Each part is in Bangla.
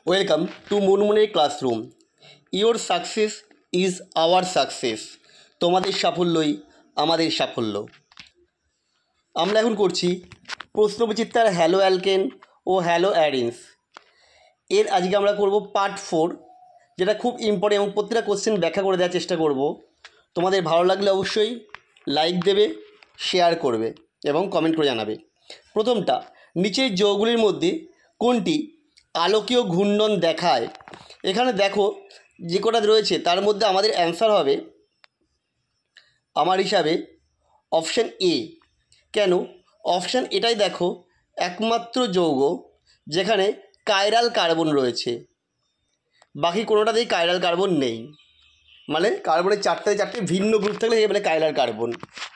ওয়েলকাম টু মুনমুনের classroom. Your success is our success. তোমাদের সাফল্যই আমাদের সাফল্য। আমরা এখন করছি প্রশ্নবিচিত্রার হ্যালো অ্যালকেন ও হ্যালো অ্যারিনস। এর আজকে আমরা করব পার্ট 4, যেটা খুব ইম্পর্টেন্ট এবং প্রত্যেকটা কোশ্চেন ব্যাখ্যা করে দেওয়ার চেষ্টা করব। তোমাদের ভালো লাগলে অবশ্যই লাইক দেবে, শেয়ার করবে এবং কমেন্ট করে জানাবে। প্রথমটা, নিচের যৌগগুলির মধ্যে কোনটি আলোকীয় ঘূর্ণন দেখায়? এখানে দেখো যে কটা রয়েছে তার মধ্যে আমাদের অ্যান্সার হবে আমার হিসাবে অপশান এ। কেন? অপশান এটাই দেখো একমাত্র যৌগ যেখানে কাইরাল কার্বন রয়েছে, বাকি কোনোটাতেই কাইরাল কার্বন নেই। মানে কার্বনের চারটে ভিন্ন গ্রুপ থাকলে সেটা বলে কাইরাল কার্বন।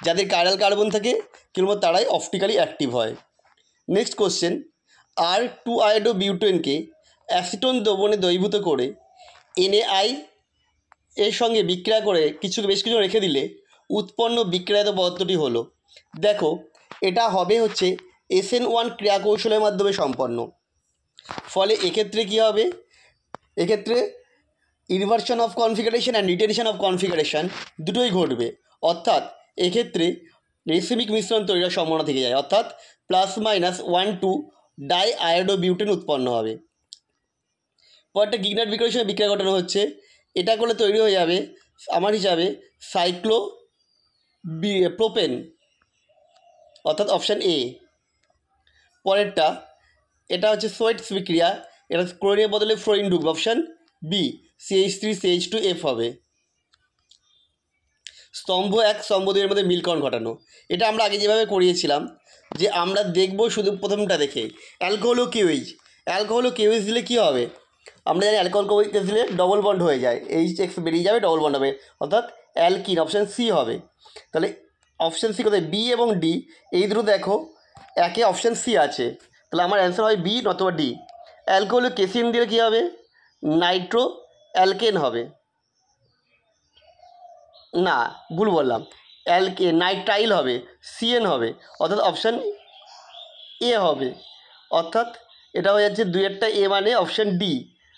যাদের কাইরাল কার্বন থাকে কেবলমাত্র তারাই অপটিক্যালি অ্যাক্টিভ হয়। নেক্সট কোশ্চেন, আর 2 বিউটেনকে অ্যাসিটোন দ্রবণে দ্রবীভূত করে NaI এর সঙ্গে বিক্রিয়া করে বেশ কিছু রেখে দিলে উৎপন্ন বিক্রিয়াত পদার্থটি হলো। দেখো এটা হবে হচ্ছে SN1 ক্রিয়া কৌশলের মাধ্যমে সম্পন্ন। ফলে এক্ষেত্রে কী হবে? এক্ষেত্রে inversion of configuration and retention of configuration দুটোই ঘটবে। অর্থাৎ এক্ষেত্রে রেসিমিক মিশ্রণ তৈরির সম্ভাবনা থেকে যায়, অর্থাৎ +-1,2 ডাইআয়োডোবিউটেন উৎপন্ন হবে। পরটা গিগনার বিক্রিয়ার সঙ্গে বিক্রিয়া ঘটানো হচ্ছে। এটা করলে তৈরি হয়ে যাবে আমার হিসাবে সাইক্লোপ্রোপেন, অর্থাৎ অপশান এ। পরেরটা, এটা হচ্ছে সোয়েটস বিক্রিয়া, এটা ক্লোরিনের বদলে ফ্লোরিন ঢুকবে, অপশান বি, CH3CH2F হবে। স্তম্ভ 1 স্তম্ভ 2 এর মধ্যে মিলকরণ ঘটানো, এটা আমরা আগে যেভাবে করিয়েছিলাম যে আমরা দেখব শুধু প্রথমটা দেখে অ্যালকোহল ও কিউইজ। অ্যালকোহল ও কিউইজ দিলে কী হবে? আমরা জানি অ্যালকোহল কিউইজ দিলে ডবল বন্ড হয়ে যায়, HX বেরিয়ে যাবে, ডবল বন্ড হবে, অর্থাৎ অ্যালকিন, অপশান সি হবে। তাহলে অপশান সি কোথায়? বি এবং ডি এই দুটো দেখো একে অপশান সি আছে, তাহলে আমার অ্যান্সার হয় বি নতুবা ডি। অ্যালকোহল কেসিন দিলে কী হবে? নাইট্রো অ্যালকেন হবে। না, ভুল বললাম, নাইট্রাইল হবে, CN হবে, অর্থাৎ অপশান এ হবে। অর্থাৎ এটা হয়ে যাচ্ছে 2-1টা এ মানে অপশান ডি,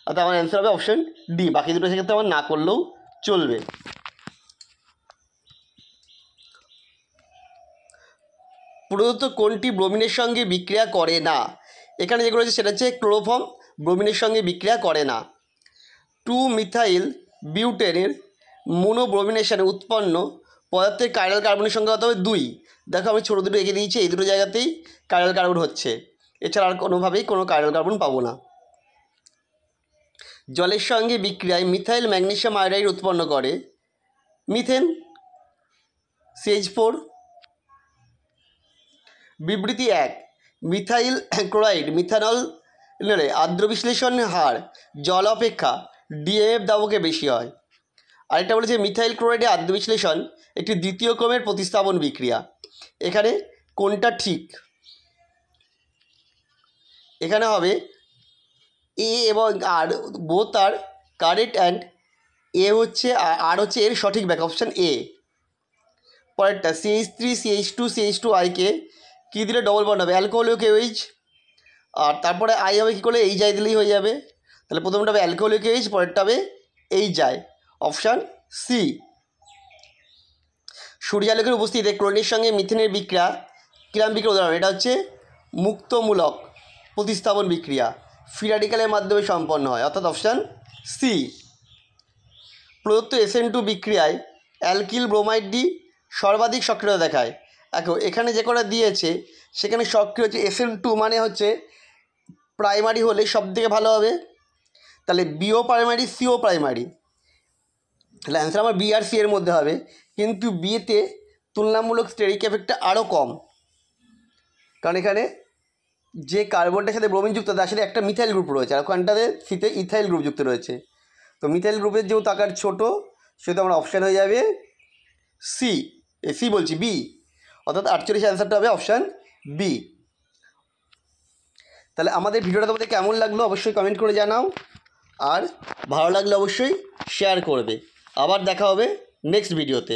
অর্থাৎ আমার অ্যান্সার হবে অপশান ডি। বাকি দুটো সেক্ষেত্রে আমার না করলেও চলবে। প্রদত্ত কোনটি ব্রোমিনের সঙ্গে বিক্রিয়া করে না? এখানে যেগুলো রয়েছে সেটা হচ্ছে ক্লোরোফর্ম ব্রোমিনের সঙ্গে বিক্রিয়া করে না। 2-মিথাইল বিউটেনের মোনোব্রোমিনেশনে উৎপন্ন পদার্থের কাইরাল কার্বনের সংখ্যা হতে হবে 2। দেখো আমি ছোটো দুটো এঁকে দিয়েছি, এই দুটো জায়গাতেই কাইরাল কার্বন হচ্ছে, এছাড়া আর কোনোভাবেই কোনো কাইরাল কার্বন পাবো না। জলের সঙ্গে বিক্রিয়ায় মিথাইল ম্যাগনেসিয়াম আয়োডাইড উৎপন্ন করে মিথেন, CH4। বিবৃতি 1, মিথাইল ক্লোরাইড মিথানল আর্দ্র বিশ্লেষণ হার জল অপেক্ষা DMF দাবকে বেশি হয়। আরেকটা বলেছে মিথাইল ক্লোরাইডের আর্দ্র বিশ্লেষণ একটি দ্বিতীয় ক্রমের প্রতিস্থাপন বিক্রিয়া। এখানে কোনটা ঠিক? এখানে হবে এ এবং আর, both R correct, and a হচ্ছে আর হচ্ছে এর সঠিক ব্যাখ্যা, অপশান এ। পরেরটা, CH3CH2CH2I কী দিলে ডবল বন্ড হবে? অ্যালকোহল ও কিউইজ, আর তারপরে আই হবে কী করলে? এই যায় দিলেই হয়ে যাবে। তাহলে প্রথমটা হবে অ্যালকোহল ও কিউইজ, পরেরটা হবে এই যায়, অপশান সি। সূর্যালোকের উপস্থিতিতে ক্লোরিনের সঙ্গে মিথেনের বিক্রিয়া কিরাম বিক্রিয়া উদাহরণ? এটা হচ্ছে মুক্তমূলক প্রতিস্থাপন বিক্রিয়া, ফ্রি র্যাডিক্যালের মাধ্যমে সম্পন্ন হয়, অর্থাৎ অপশান সি। প্রদত্ত SN2 বিক্রিয়ায় অ্যালকিল ব্রোমাইডটি সর্বাধিক সক্রিয়তা দেখায়। দেখো এখানে যে কটা দিয়েছে সেখানে সক্রিয় হচ্ছে SN2, মানে হচ্ছে প্রাইমারি হলে সবথেকে ভালো হবে, তাহলে বিও প্রাইমারি সিও প্রাইমারি, তাহলে অ্যান্সার আমার বি আর সি এর মধ্যে হবে। কিন্তু বিয়েতে তুলনামূলক স্টেরিক এফেক্টটা আরও কম, কারণ এখানে যে কার্বনটার সাথে ব্রোমিন যুক্ত তার সাথে একটা মিথাইল গ্রুপ রয়েছে, আর ওখানটাতে সিতে ইথাইল গ্রুপ যুক্ত রয়েছে। তো মিথাইল গ্রুপের যেহেতু আকার ছোটো সেহেতু আমার অপশান হয়ে যাবে বি, অর্থাৎ 48 অ্যান্সারটা হবে অপশান বি। তাহলে আমাদের ভিডিওটা তোমাদের কেমন লাগলো অবশ্যই কমেন্ট করে জানাও, আর ভালো লাগলে অবশ্যই শেয়ার করবে। আবার দেখা হবে নেক্সট ভিডিওতে।